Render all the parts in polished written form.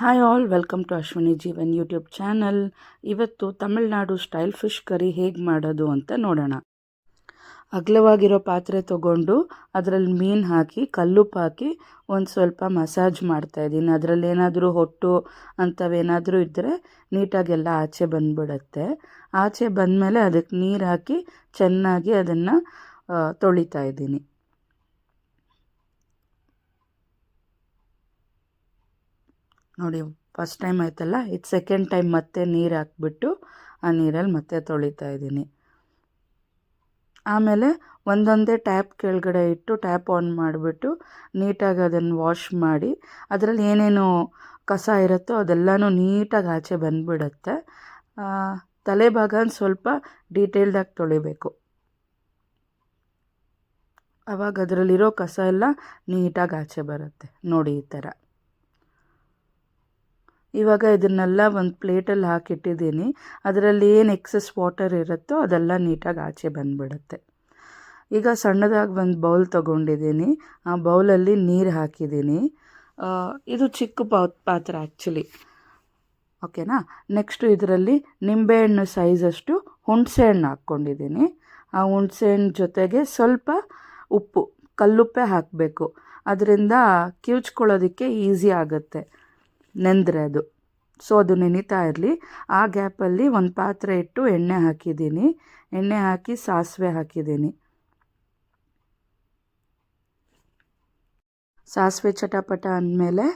Hi all, welcome to Ashwini Jeevan YouTube channel. ಇವತ್ತು Tamil Nadu style fish curry ಹೇಗೆ ಮಾಡೋದು ಅಂತ ನೋಡೋಣ. ಅಗಲವಾಗಿರೋ ಪಾತ್ರೆ ತೊಗೊಂಡು ಅದರಲ್ಲಿ ಮೀನು ಹಾಕಿ ಕಲ್ಲುಪ್ಪು ಹಾಕಿ ಒಂದು ಸ್ವಲ್ಪ ಮಸಾಜ್ ಮಾಡ್ತಾಯಿದ್ದೀನಿ. ಅದರಲ್ಲಿ ಏನಾದರೂ ಹೊಟ್ಟು ಅಂಥವೇನಾದರೂ ಇದ್ದರೆ ನೀಟಾಗೆಲ್ಲ ಆಚೆ ಬಂದುಬಿಡತ್ತೆ. ಆಚೆ ಬಂದಮೇಲೆ ಅದಕ್ಕೆ ನೀರು ಹಾಕಿ ಚೆನ್ನಾಗಿ ಅದನ್ನು ತೊಳಿತಾ ಇದ್ದೀನಿ. ನೋಡಿ, ಫಸ್ಟ್ ಟೈಮ್ ಆಯ್ತಲ್ಲ, ಇದು ಸೆಕೆಂಡ್ ಟೈಮ್ ಮತ್ತೆ ನೀರು ಹಾಕ್ಬಿಟ್ಟು ಆ ನೀರಲ್ಲಿ ಮತ್ತೆ ತೊಳಿತಾ ಇದ್ದೀನಿ. ಆಮೇಲೆ ಒಂದೊಂದೇ ಟ್ಯಾಪ್ ಕೆಳಗಡೆ ಇಟ್ಟು ಟ್ಯಾಪ್ ಆನ್ ಮಾಡಿಬಿಟ್ಟು ನೀಟಾಗಿ ಅದನ್ನು ವಾಶ್ ಮಾಡಿ ಅದರಲ್ಲಿ ಏನೇನು ಕಸ ಇರುತ್ತೋ ಅದೆಲ್ಲನೂ ನೀಟಾಗಿ ಆಚೆ ಬಂದುಬಿಡತ್ತೆ. ತಲೆ ಭಾಗ ಸ್ವಲ್ಪ ಡೀಟೇಲ್ಡಾಗಿ ತೊಳಿಬೇಕು. ಆವಾಗ ಅದರಲ್ಲಿರೋ ಕಸ ಎಲ್ಲ ನೀಟಾಗಿ ಆಚೆ ಬರುತ್ತೆ. ನೋಡಿ, ಈ ಥರ. ಇವಾಗ ಇದನ್ನೆಲ್ಲ ಒಂದು ಪ್ಲೇಟಲ್ಲಿ ಹಾಕಿಟ್ಟಿದ್ದೀನಿ. ಅದರಲ್ಲಿ ಏನು ಎಕ್ಸಸ್ ವಾಟರ್ ಇರುತ್ತೋ ಅದೆಲ್ಲ ನೀಟಾಗಿ ಆಚೆ ಬಂದುಬಿಡುತ್ತೆ. ಈಗ ಸಣ್ಣದಾಗಿ ಒಂದು ಬೌಲ್ ತೊಗೊಂಡಿದ್ದೀನಿ. ಆ ಬೌಲಲ್ಲಿ ನೀರು ಹಾಕಿದ್ದೀನಿ. ಇದು ಚಿಕ್ಕ ಪಾತ್ರೆ ಆ್ಯಕ್ಚುಲಿ, ಓಕೆನಾ. ನೆಕ್ಸ್ಟು ಇದರಲ್ಲಿ ನಿಂಬೆಹಣ್ಣು ಸೈಜಷ್ಟು ಹುಣಸೆಹಣ್ಣು ಹಾಕ್ಕೊಂಡಿದ್ದೀನಿ. ಆ ಹುಣಸೆಹಣ್ಣು ಜೊತೆಗೆ ಸ್ವಲ್ಪ ಉಪ್ಪು, ಕಲ್ಲುಪ್ಪೇ ಹಾಕಬೇಕು. ಅದರಿಂದ ಕಿವುಚ್ಕೊಳ್ಳೋದಕ್ಕೆ ಈಸಿ ಆಗುತ್ತೆ ನೆಂದರೆ ಅದು. ಸೊ ಅದು ನೆನೀತಾ ಇರಲಿ. ಆ ಗ್ಯಾಪಲ್ಲಿ ಒಂದು ಪಾತ್ರೆ ಇಟ್ಟು ಎಣ್ಣೆ ಹಾಕಿದ್ದೀನಿ. ಎಣ್ಣೆ ಹಾಕಿ ಸಾಸಿವೆ ಹಾಕಿದ್ದೀನಿ. ಸಾಸಿವೆ ಚಟಪಟ ಅಂದಮೇಲೆ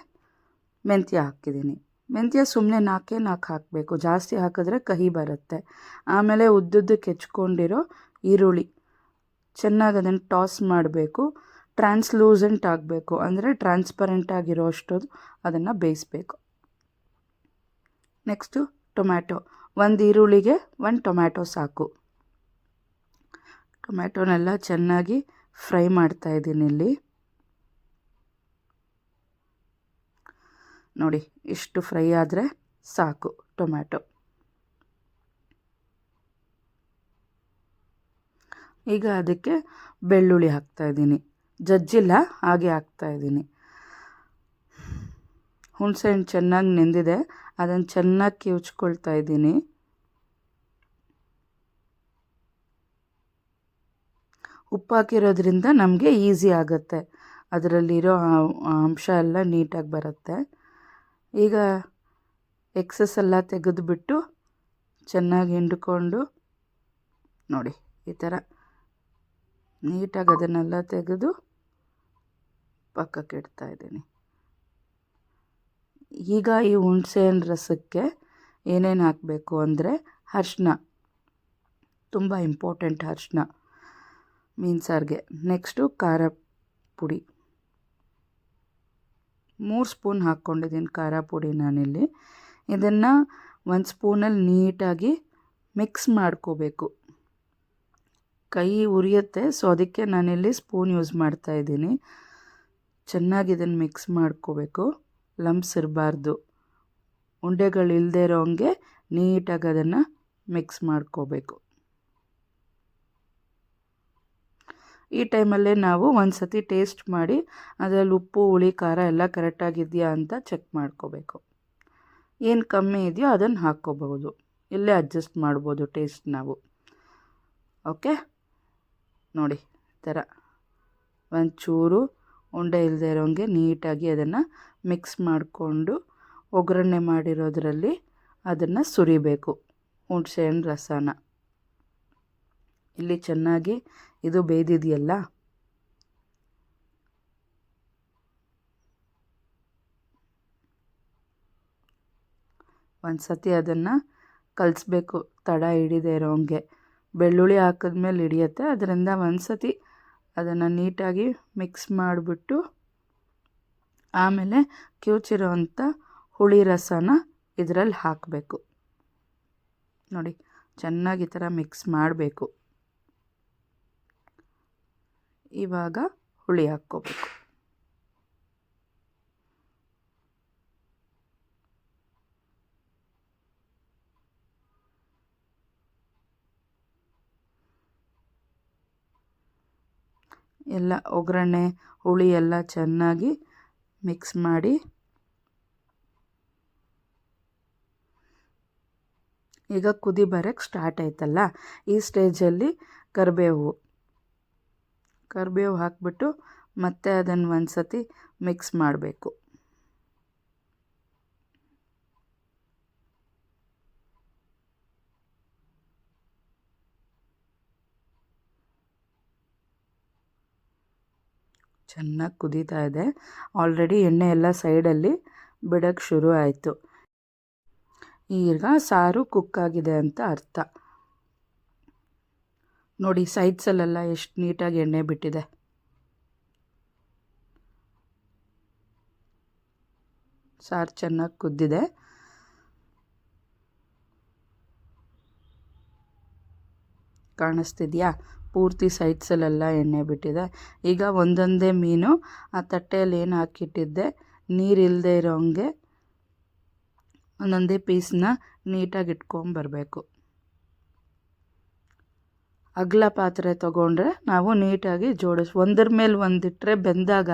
ಮೆಂತ್ಯ ಹಾಕಿದ್ದೀನಿ. ಮೆಂತ್ಯ ಸುಮ್ಮನೆ 4 ಹಾಕಬೇಕು, ಜಾಸ್ತಿ ಹಾಕಿದ್ರೆ ಕಹಿ ಬರುತ್ತೆ. ಆಮೇಲೆ ಉದ್ದುದ್ದಕ್ಕೆ ಹೆಚ್ಕೊಂಡಿರೋ ಈರುಳ್ಳಿ ಚೆನ್ನಾಗಿ ಅದನ್ನು ಟಾಸ್ ಮಾಡಬೇಕು. ಟ್ರಾನ್ಸ್ಲೂಸೆಂಟ್ ಆಗಬೇಕು, ಅಂದರೆ ಟ್ರಾನ್ಸ್ಪರೆಂಟ್ ಆಗಿರೋ ಅಷ್ಟು ಅದನ್ನು ಬೇಯಿಸಬೇಕು. ನೆಕ್ಸ್ಟು ಟೊಮ್ಯಾಟೊ, ಒಂದು ಈರುಳ್ಳಿಗೆ 1 ಟೊಮ್ಯಾಟೊ ಸಾಕು. ಟೊಮ್ಯಾಟೊನೆಲ್ಲ ಚೆನ್ನಾಗಿ ಫ್ರೈ ಮಾಡ್ತಾಯಿದ್ದೀನಿ ಇಲ್ಲಿ. ನೋಡಿ, ಇಷ್ಟು ಫ್ರೈ ಆದರೆ ಸಾಕು ಟೊಮ್ಯಾಟೊ. ಈಗ ಅದಕ್ಕೆ ಬೆಳ್ಳುಳ್ಳಿ ಹಾಕ್ತಾಯಿದ್ದೀನಿ. ಜಜ್ಜಿಲ್ಲ, ಹಾಗೆ ಹಾಕ್ತಾಯಿದ್ದೀನಿ. ಹುಣಸೆಹಣ್ಣು ಚೆನ್ನಾಗಿ ನೆಂದಿದೆ, ಅದನ್ನು ಚೆನ್ನಾಗಿ ಕಿವುಚ್ಕೊಳ್ತಾ ಇದ್ದೀನಿ. ಉಪ್ಪು ಹಾಕಿರೋದ್ರಿಂದ ನಮಗೆ ಈಸಿ ಆಗುತ್ತೆ, ಅದರಲ್ಲಿರೋ ಅಂಶ ಎಲ್ಲ ನೀಟಾಗಿ ಬರುತ್ತೆ. ಈಗ ಎಕ್ಸಸ್ ಎಲ್ಲ ತೆಗೆದುಬಿಟ್ಟು ಚೆನ್ನಾಗಿ ಹಿಂಡ್ಕೊಂಡು ನೋಡಿ, ಈ ಥರ ನೀಟಾಗಿ ಅದನ್ನೆಲ್ಲ ತೆಗೆದು ಪಕ್ಕಕ್ಕೆ ಇಡ್ತಾ ಇದ್ದೀನಿ. ಈಗ ಈ ಹುಣಸೆಹಣ್ಣು ರಸಕ್ಕೆ ಏನೇನು ಹಾಕಬೇಕು ಅಂದರೆ ಅರಿಶಿನ, ತುಂಬ ಇಂಪಾರ್ಟೆಂಟ್ ಅರಿಶಿನ ಮೀನು ಸಾರಿಗೆ. ನೆಕ್ಸ್ಟು ಖಾರ ಪುಡಿ 3 ಸ್ಪೂನ್ ಹಾಕ್ಕೊಂಡಿದ್ದೀನಿ ಖಾರ ಪುಡಿ ನಾನಿಲ್ಲಿ. ಇದನ್ನು 1 ಸ್ಪೂನಲ್ಲಿ ನೀಟಾಗಿ ಮಿಕ್ಸ್ ಮಾಡ್ಕೋಬೇಕು. ಕೈ ಉರಿಯುತ್ತೆ, ಸೊ ಅದಕ್ಕೆ ನಾನಿಲ್ಲಿ ಸ್ಪೂನ್ ಯೂಸ್ ಮಾಡ್ತಾಯಿದ್ದೀನಿ. ಚೆನ್ನಾಗಿ ಇದನ್ನು ಮಿಕ್ಸ್ ಮಾಡ್ಕೋಬೇಕು. ಲಂಪ್ಸ್ ಇರಬಾರ್ದು, ಉಂಡೆಗಳಿಲ್ಲದೆ ಇರೋ ಹಂಗೆ ನೀಟಾಗಿ ಅದನ್ನು ಮಿಕ್ಸ್ ಮಾಡ್ಕೋಬೇಕು. ಈ ಟೈಮಲ್ಲೇ ನಾವು ಒಂದು ಸತಿ ಟೇಸ್ಟ್ ಮಾಡಿ ಅದರಲ್ಲಿ ಉಪ್ಪು ಹುಳಿ ಖಾರ ಎಲ್ಲ ಕರೆಕ್ಟಾಗಿದೆಯಾ ಅಂತ ಚೆಕ್ ಮಾಡ್ಕೋಬೇಕು. ಏನು ಕಮ್ಮಿ ಇದೆಯೋ ಅದನ್ನು ಹಾಕ್ಕೋಬಹುದು, ಇಲ್ಲೇ ಅಡ್ಜಸ್ಟ್ ಮಾಡ್ಬೋದು ಟೇಸ್ಟ್ ನಾವು. ಓಕೆ, ನೋಡಿ ಈ ಥರ ಒಂಚೂರು ಉಂಡೆ ಇಲ್ಲದೆ ಇರೋಂಗೆ ನೀಟಾಗಿ ಅದನ್ನು ಮಿಕ್ಸ್ ಮಾಡಿಕೊಂಡು ಒಗ್ಗರಣೆ ಮಾಡಿರೋದ್ರಲ್ಲಿ ಅದನ್ನು ಸುರಿಬೇಕು, ಹುಣಸೆಹಣ್ಣು ರಸನ. ಇಲ್ಲಿ ಚೆನ್ನಾಗಿ ಇದು ಬೇಯ್ದಿದೆಯಲ್ಲ, ಒಂದು ಸತಿ ಅದನ್ನು ಕಲಿಸ್ಬೇಕು ತಡ ಹಿಡಿದೇ ಇರೋಂಗೆ. ಬೆಳ್ಳುಳ್ಳಿ ಹಾಕಿದ್ಮೇಲೆ ಹಿಡಿಯುತ್ತೆ, ಅದರಿಂದ ಒಂದು ಸತಿ ಅದನ್ನು ನೀಟಾಗಿ ಮಿಕ್ಸ್ ಮಾಡಿಬಿಟ್ಟು ಆಮೇಲೆ ಕಿವುಚಿರೋವಂಥ ಹುಳಿ ರಸನ ಇದರಲ್ಲಿ ಹಾಕಬೇಕು. ನೋಡಿ, ಚೆನ್ನಾಗಿ ಈ ಥರ ಮಿಕ್ಸ್ ಮಾಡಬೇಕು. ಇವಾಗ ಹುಳಿ ಹಾಕ್ಕೋಬೇಕು. ಎಲ್ಲ ಒಗ್ಗರಣೆ ಹುಳಿ ಎಲ್ಲ ಚೆನ್ನಾಗಿ ಮಿಕ್ಸ್ ಮಾಡಿ ಈಗ ಕುದಿ ಬರೋಕ್ಕೆ ಸ್ಟಾರ್ಟ್ ಆಯ್ತಲ್ಲ, ಈ ಸ್ಟೇಜಲ್ಲಿ ಕರಿಬೇವು ಹಾಕ್ಬಿಟ್ಟು ಮತ್ತೆ ಅದನ್ನು ಒಂದು ಸತಿ ಮಿಕ್ಸ್ ಮಾಡಬೇಕು. ಚೆನ್ನಾಗಿ ಕುದೀತಾ ಇದೆ. ಆಲ್ರೆಡಿ ಎಣ್ಣೆ ಎಲ್ಲ ಸೈಡಲ್ಲಿ ಬಿಡೋಕ್ಕೆ ಶುರು ಆಯಿತು. ಈಗ ಸಾರು ಕುಕ್ ಆಗಿದೆ ಅಂತ ಅರ್ಥ. ನೋಡಿ ಸೈಡ್ಸಲ್ಲೆಲ್ಲ ಎಷ್ಟು ನೀಟಾಗಿ ಎಣ್ಣೆ ಬಿಟ್ಟಿದೆ. ಸಾರು ಚೆನ್ನಾಗಿ ಕುದ್ದಿದೆ. ಕಾಣಿಸ್ತಿದೆಯಾ? ಪೂರ್ತಿ ಸೈಡ್ಸಲ್ಲೆಲ್ಲ ಎಣ್ಣೆ ಬಿಟ್ಟಿದೆ. ಈಗ ಒಂದೊಂದೇ ಮೀನು ಆ ತಟ್ಟೆಯಲ್ಲಿ ಏನು ಹಾಕಿಟ್ಟಿದ್ದೆ ನೀರಿಲ್ಲದೆ ಇರೋ ಹಂಗೆ ಒಂದೊಂದೇ ಪೀಸನ್ನ ನೀಟಾಗಿ ಇಟ್ಕೊಂಬರಬೇಕು. ಅಗಲ ಪಾತ್ರೆ ತೊಗೊಂಡ್ರೆ ನಾವು ನೀಟಾಗಿ ಒಂದರ ಮೇಲೆ ಒಂದಿಟ್ಟರೆ ಬೆಂದಾಗ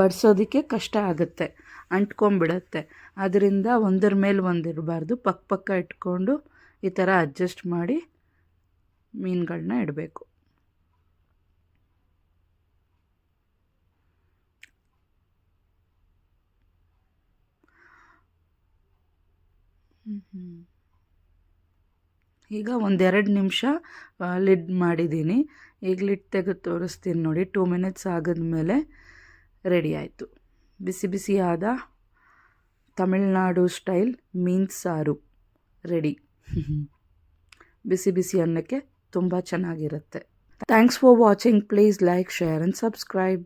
ಬಡಿಸೋದಕ್ಕೆ ಕಷ್ಟ ಆಗುತ್ತೆ, ಅಂಟ್ಕೊಂಬಿಡುತ್ತೆ. ಅದರಿಂದ ಒಂದರ ಮೇಲೆ ಒಂದಿರಬಾರ್ದು, ಪಕ್ಕ ಇಟ್ಕೊಂಡು ಈ ಥರ ಅಡ್ಜಸ್ಟ್ ಮಾಡಿ ಮೀನುಗಳನ್ನ ಇಡಬೇಕು. ಈಗ 1-2 ನಿಮಿಷ ಲಿಡ್ ಮಾಡಿದ್ದೀನಿ. ಈಗ ಲಿಡ್ ತೆಗೆದು ತೋರಿಸ್ತೀನಿ ನೋಡಿ. 2 ಮಿನಿಟ್ಸ್ ಆಗಿದ್ಮೇಲೆ ರೆಡಿ ಆಯಿತು. ಬಿಸಿ ಬಿಸಿಯಾದ ತಮಿಳ್ನಾಡು ಸ್ಟೈಲ್ ಮೀನು ಸಾರು ರೆಡಿ. ಬಿಸಿ ಬಿಸಿ ಅನ್ನಕ್ಕೆ ತುಂಬ ಚೆನ್ನಾಗಿರುತ್ತೆ. Thanks for watching. Please like, share and subscribe.